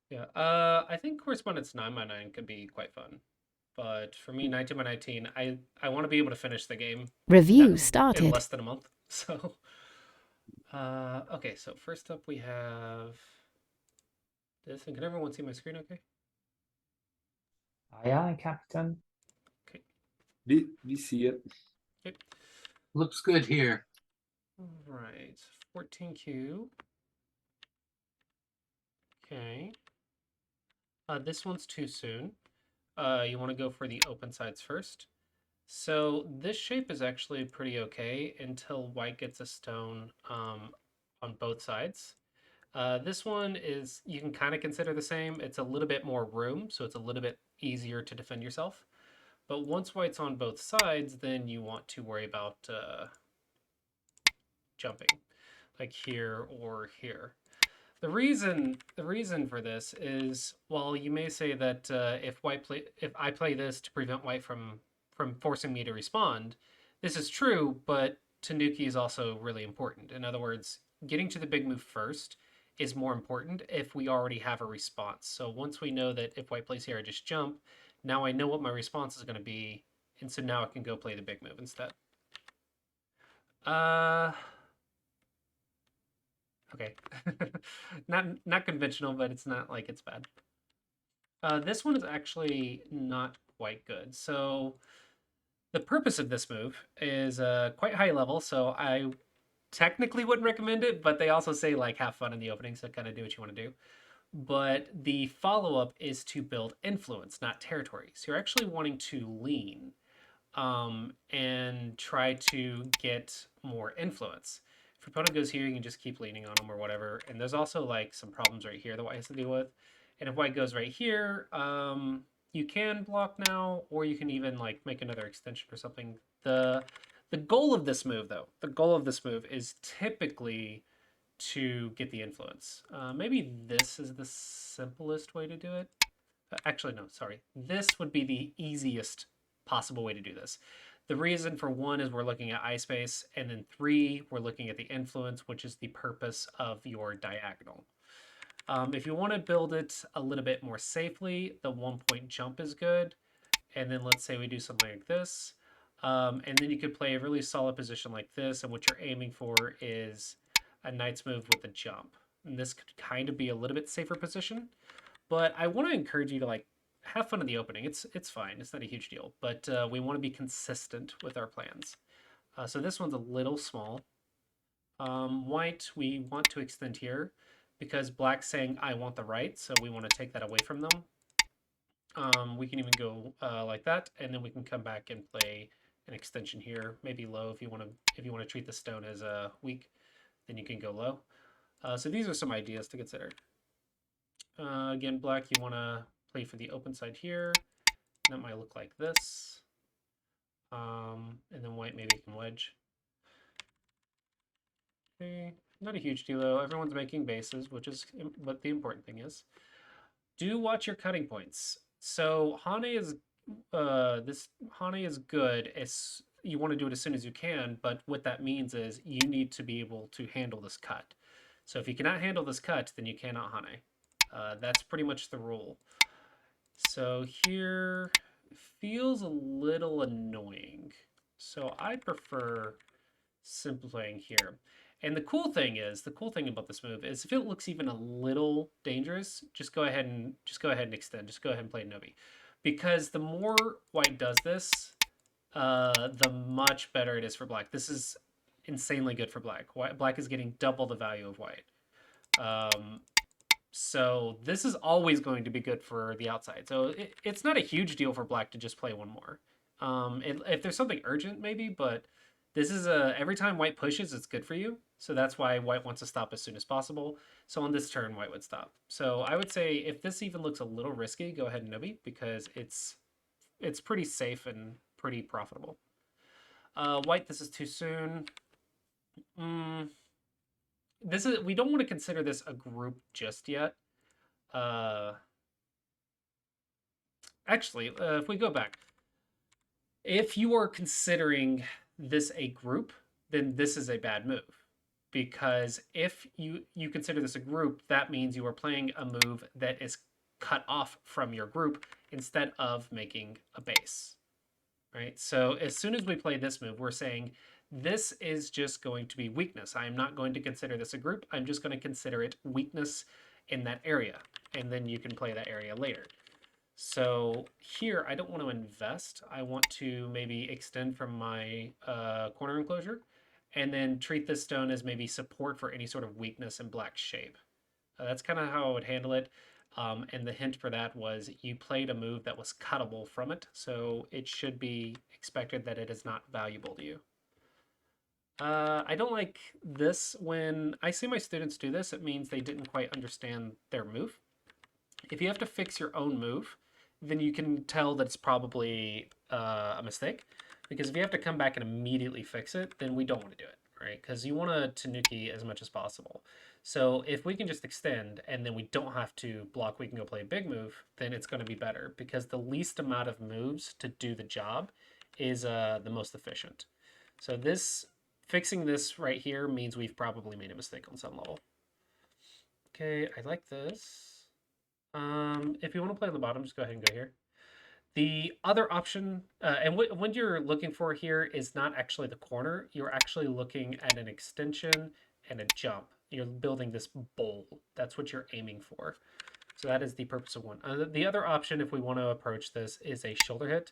Yeah. I think correspondence 9x9 could be quite fun. But for me, 19x19, I want to be able to finish the game that Review in started. less than a month. So, okay. So first up, we have this. And can everyone see my screen? Okay. Aye, aye, Captain. Okay. We see it. Okay. Looks good here. All right. 14Q. Okay. This one's too soon. You want to go for the open sides first. So this shape is actually pretty okay until white gets a stone on both sides. This one is, you can kind of consider the same. It's a little bit more room, so it's a little bit easier to defend yourself. But once white's on both sides, then you want to worry about jumping, like here or here. The reason for this is, well, you may say that if I play this to prevent white from forcing me to respond, this is true, but Tanuki is also really important. In other words, getting to the big move first is more important if we already have a response. So once we know that if white plays here, I just jump. Now I know what my response is going to be, and so now I can go play the big move instead. Uh, Okay. Not conventional, but it's not like it's bad. This one is actually not quite good. So the purpose of this move is quite high level, so I technically wouldn't recommend it, but they also say like have fun in the opening, so kind of do what you want to do. But the follow-up is to build influence, not territory. So you're actually wanting to lean and try to get more influence. If your opponent goes here, you can just keep leaning on them or whatever. And there's also like some problems right here that white has to deal with. And if white goes right here, you can block now, or you can even like make another extension or something. The goal of this move, though, the goal of this move is typically to get the influence. Maybe this is the simplest way to do it. Actually, no, sorry. This would be the easiest possible way to do this. The reason for one is we're looking at eye space, and then three, we're looking at the influence, which is the purpose of your diagonal. If you want to build it a little bit more safely, the 1 point jump is good. And then let's say we do something like this. And then you could play a really solid position like this, and what you're aiming for is a knight's move with a jump. And this could kind of be a little bit safer position. But I want to encourage you to like have fun in the opening. It's fine. It's not a huge deal. But we want to be consistent with our plans. So this one's a little small. White, we want to extend here because black's saying I want the right, so we want to take that away from them. We can even go like that, and then we can come back and play an extension here, maybe low if you want to treat the stone as weak, then you can go low. So these are some ideas to consider. Again, black, you want to play for the open side here. That might look like this. And then white maybe can wedge. Okay, not a huge deal though. Everyone's making bases, which is what the important thing is. Do watch your cutting points. So Hane is this Hane is good as you want to do it as soon as you can, but what that means is you need to be able to handle this cut. So if you cannot handle this cut, then you cannot Hane. That's pretty much the rule. So here feels a little annoying. So I prefer simplifying here. And the cool thing about this move is if it looks even a little dangerous, just go ahead and extend. Just go ahead and play Nobi. Because the more white does this, the much better it is for black. This is insanely good for black. Black is getting double the value of white. So this is always going to be good for the outside. So it's not a huge deal for black to just play one more. If there's something urgent, maybe, but this is every time white pushes, it's good for you. So that's why white wants to stop as soon as possible. So on this turn, white would stop. So I would say if this even looks a little risky, go ahead and Nobi because it's pretty safe and pretty profitable. White, this is too soon. We don't want to consider this a group just yet. Actually, if we go back, if you are considering this a group, then this is a bad move. because if you consider this a group, that means you are playing a move that is cut off from your group instead of making a base, right? So as soon as we play this move, we're saying this is just going to be weakness. I am not going to consider this a group. I'm just going to consider it weakness in that area, and then you can play that area later. So here, I don't want to invest. I want to maybe extend from my corner enclosure, and then treat this stone as maybe support for any sort of weakness in black shape. That's kind of how I would handle it. And the hint for that was you played a move that was cuttable from it, so it should be expected that it is not valuable to you. I don't like this. When I see my students do this, it means they didn't quite understand their move. If you have to fix your own move, then you can tell that it's probably a mistake. Because if you have to come back and immediately fix it, then we don't want to do it, right? Because you want to Tanuki as much as possible. So if we can just extend and then we don't have to block, we can go play a big move, then it's going to be better. Because the least amount of moves to do the job is the most efficient. So fixing this right here means we've probably made a mistake on some level. Okay, I like this. If you want to play on the bottom, just go ahead and go here. The other option, and what you're looking for here is not actually the corner. You're actually looking at an extension and a jump. You're building this bowl. That's what you're aiming for. So that is the purpose of one. The other option, if we want to approach this, is a shoulder hit.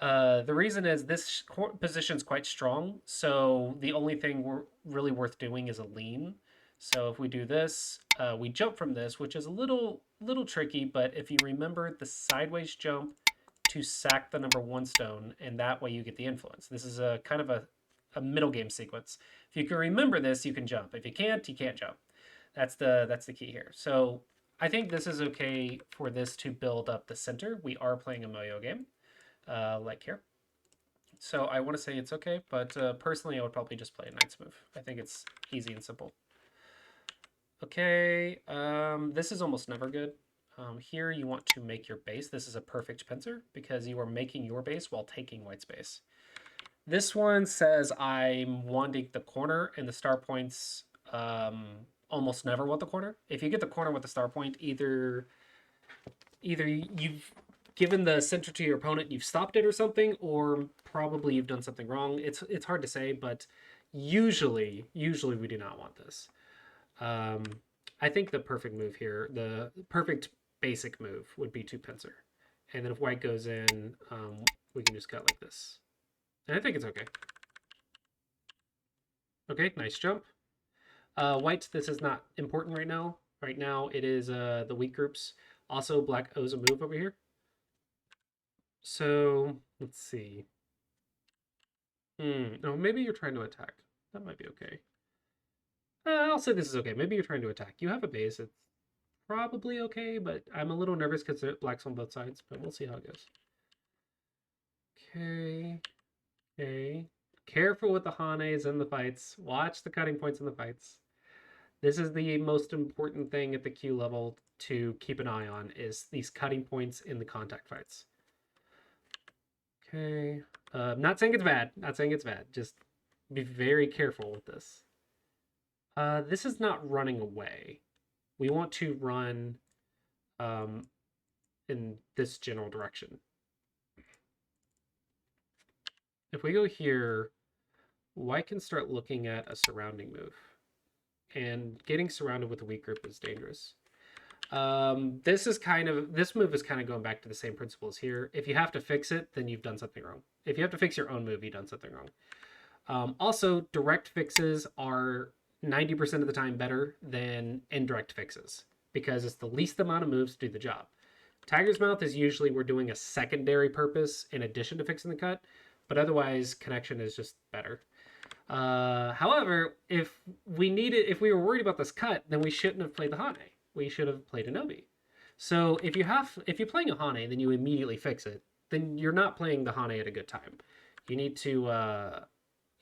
The reason is this position is quite strong, so the only thing really worth doing is a lean. So if we do this, we jump from this, which is a little tricky, but if you remember the sideways jump to sack the number 1 stone, and that way you get the influence. This is a kind of a middle game sequence. If you can remember this, you can jump. If you can't, you can't jump. That's the key here. So I think this is okay for this to build up the center. We are playing a Moyo game, like here. So I want to say it's okay, but personally I would probably just play a Knight's move. I think it's easy and simple. Okay, this is almost never good. Here you want to make your base. This is a perfect pincer because you are making your base while taking white space. This one says I'm wanting the corner, and the star points almost never want the corner. If you get the corner with the star point, either you've given the center to your opponent, you've stopped it or something, or probably you've done something wrong. It's hard to say, but usually we do not want this. I think the perfect move here, the perfect basic move would be to pincer. And then if white goes in, we can just cut like this. And I think it's okay. Okay, nice jump. White, this is not important right now. Right now it is the weak groups. Also, black owes a move over here. So, let's see. No, maybe you're trying to attack. That might be okay. I'll say this is okay. Maybe you're trying to attack. You have a base. It's probably okay, but I'm a little nervous because black's on both sides, but we'll see how it goes. Okay. Okay. Careful with the Hanes and the fights. Watch the cutting points in the fights. This is the most important thing at the Q level to keep an eye on, is these cutting points in the contact fights. Okay. Not saying it's bad. Not saying it's bad. Just be very careful with this. This is not running away. We want to run in this general direction. If we go here, white can start looking at a surrounding move. And getting surrounded with a weak group is dangerous. This move is kind of going back to the same principles here. If you have to fix it, then you've done something wrong. If you have to fix your own move, you've done something wrong. Also, direct fixes are 90% of the time better than indirect fixes because it's the least amount of moves to do the job. Tiger's Mouth is usually we're doing a secondary purpose in addition to fixing the cut, but otherwise connection is just better. However, if we were worried about this cut, then we shouldn't have played the Hane. We should have played a Nobi. So if you're playing a Hane, then you immediately fix it. Then you're not playing the Hane at a good time. You need to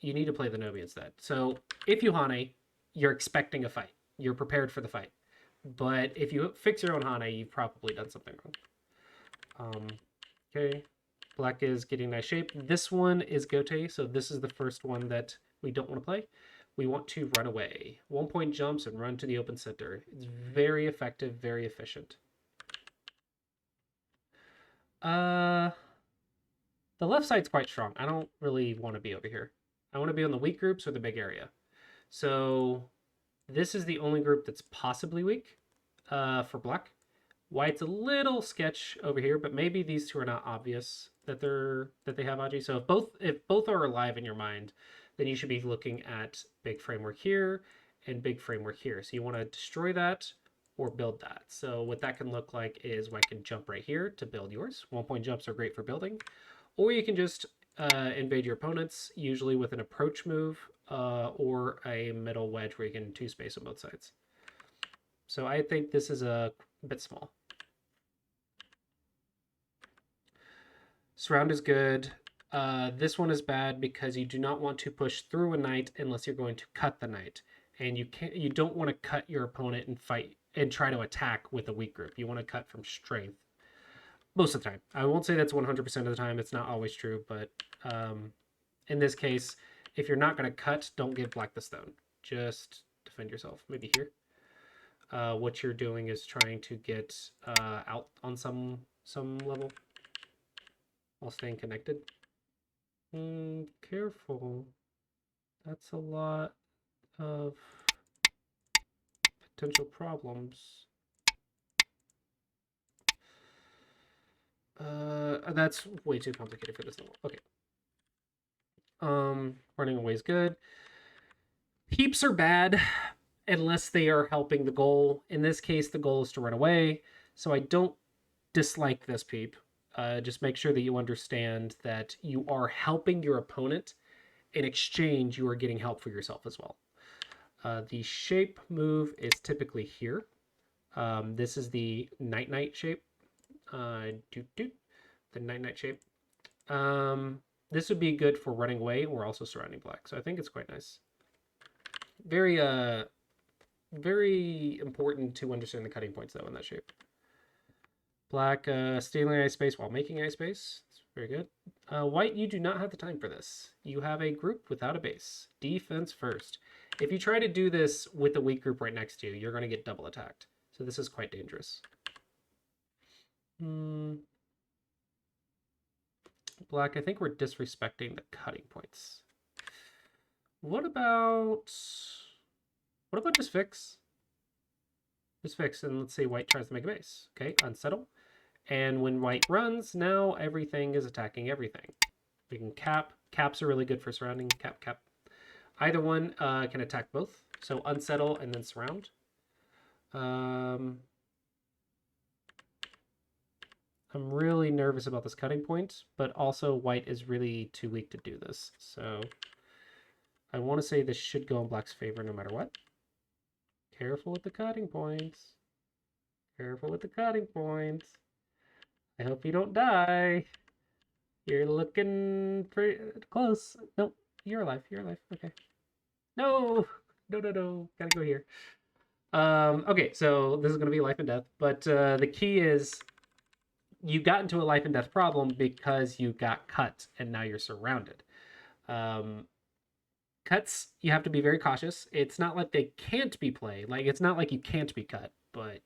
play the Nobi instead. So if you Hane, you're expecting a fight. You're prepared for the fight. But if you fix your own Hane, you've probably done something wrong. Okay. Black is getting nice shape. This one is Gote, so this is the first one that we don't want to play. we want to run away. 1 point jumps and run to the open center. It's very effective, very efficient. The left side's quite strong. I don't really want to be over here. I want to be on the weak groups or the big area. So this is the only group that's possibly weak for black. White's a little sketch over here, but maybe these two are not obvious that they have Aji. So if both are alive in your mind, then you should be looking at big framework here and big framework here. So you want to destroy that or build that. So what that can look like is White can jump right here to build yours. 1 point jumps are great for building. Or you can just invade your opponents, usually with an approach move or a middle wedge where you can 2-space on both sides. So I think this is a bit small. Surround is good. This one is bad because you do not want to push through a knight unless you're going to cut the knight, and you don't want to cut your opponent and fight and try to attack with a weak group. You want to cut from strength most of the time. I won't say that's 100% of the time. It's not always true, but in this case, if you're not going to cut, don't give black the stone. Just defend yourself. Maybe here. What you're doing is trying to get out on some level while staying connected. Careful. That's a lot of potential problems. That's way too complicated for this level. Okay. Running away is good. Heaps are bad unless they are helping the goal. In this case, the goal is to run away. So I don't dislike this peep. Just make sure that you understand that you are helping your opponent. In exchange, you are getting help for yourself as well. The shape move is typically here. This is the night shape. The night shape. This would be good for running away or also surrounding black. So I think it's quite nice. Very important to understand the cutting points though in that shape. Black stealing ice space while making ice space. It's very good. White, you do not have the time for this. You have a group without a base. Defense first. If you try to do this with a weak group right next to you, you're going to get double attacked. So this is quite dangerous. Black, I think we're disrespecting the cutting points. What about just fix? Just fix, and let's say white tries to make a base. Okay, unsettle. And when white runs, now everything is attacking everything. We can cap. Caps are really good for surrounding. Cap. Either one can attack both. So unsettle and then surround. I'm really nervous about this cutting point, but also white is really too weak to do this. So I want to say this should go in black's favor no matter what. Careful with the cutting points. Careful with the cutting points. I hope you don't die. You're looking pretty close. Nope, you're alive. You're alive. Okay. No. Gotta go here. Okay, so this is gonna be life and death, but the key is you got into a life and death problem because you got cut and now you're surrounded. Cuts, you have to be very cautious. It's not like they can't be played. Like, it's not like you can't be cut, but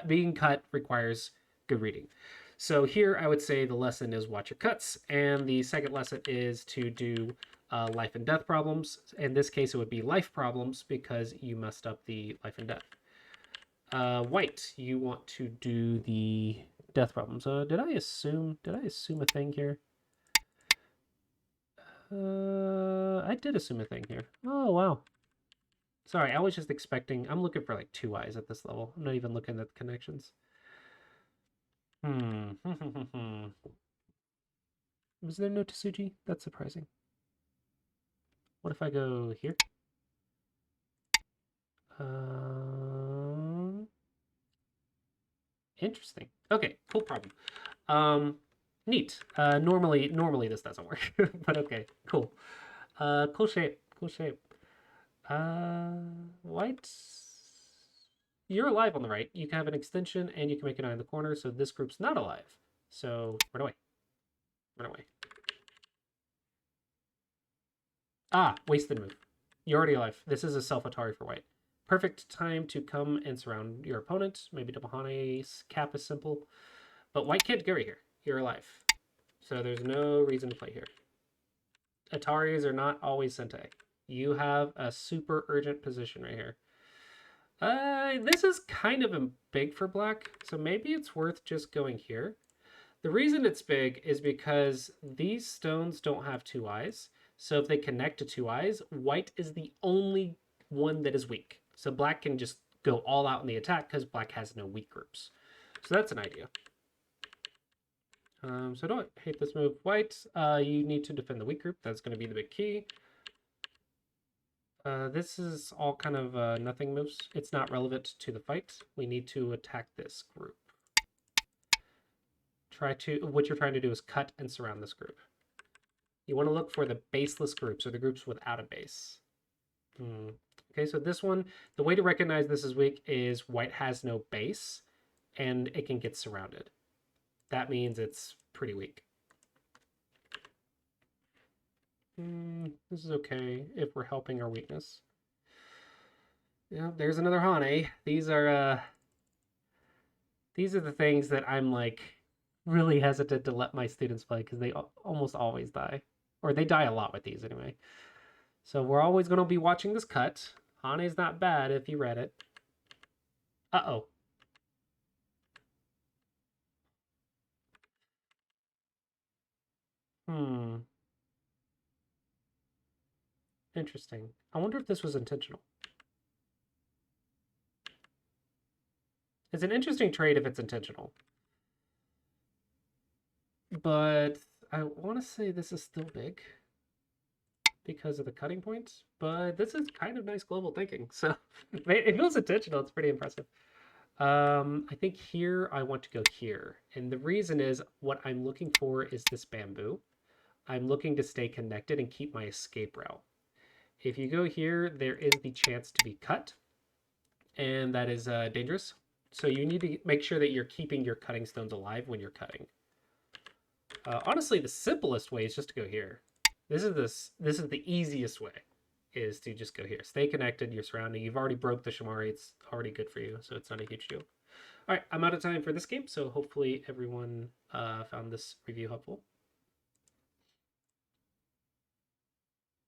being cut requires good reading. So here I would say the lesson is watch your cuts, and the second lesson is to do life and death problems. In this case, it would be life problems because you messed up the life and death. White, you want to do the death problems. Did I assume a thing here? I did assume a thing here. Oh, wow. Sorry, I was just expecting... I'm looking for like 2 eyes at this level. I'm not even looking at the connections. Was there no Tsuji? That's surprising. What if I go here? Interesting. Okay, cool problem. Neat. Normally this doesn't work, but okay, cool. Cool shape. White. You're alive on the right. You can have an extension and you can make an eye in the corner, so this group's not alive. So run away. Ah, wasted move. You're already alive. This is a self Atari for white. Perfect time to come and surround your opponent. Maybe double Hane's cap is simple. But white can't go right here. You're alive. So there's no reason to play here. Ataris are not always Sente. You have a super urgent position right here. This is kind of big for black, so maybe it's worth just going here. The reason it's big is because these stones don't have two eyes. So if they connect to two eyes, white is the only one that is weak. So black can just go all out in the attack because black has no weak groups. So that's an idea. So don't hate this move. White, you need to defend the weak group. That's going to be the big key. This is all kind of nothing moves. It's not relevant to the fight. We need to attack this group. What you're trying to do is cut and surround this group. You want to look for the baseless groups, or the groups without a base. Okay, so this one, the way to recognize this is weak is white has no base, and it can get surrounded. That means it's pretty weak. This is okay if we're helping our weakness. Yeah, there's another Hane. These are the things that I'm like really hesitant to let my students play because they almost always die. Or they die a lot with these anyway. So we're always going to be watching this cut. Hane's not bad if you read it. Uh-oh. Interesting. I wonder if this was intentional. It's an interesting trade if it's intentional. But I want to say this is still big because of the cutting points, but this is kind of nice global thinking. So it feels intentional. It's pretty impressive. I think here I want to go here. And the reason is what I'm looking for is this bamboo. I'm looking to stay connected and keep my escape route. If you go here, there is the chance to be cut, and that is dangerous. So you need to make sure that you're keeping your cutting stones alive when you're cutting. Honestly, the simplest way is just to go here. This is the easiest way, is to just go here. Stay connected, you're surrounding. You've already broke the Shamari. It's already good for you, so it's not a huge deal. All right, I'm out of time for this game, so hopefully everyone found this review helpful.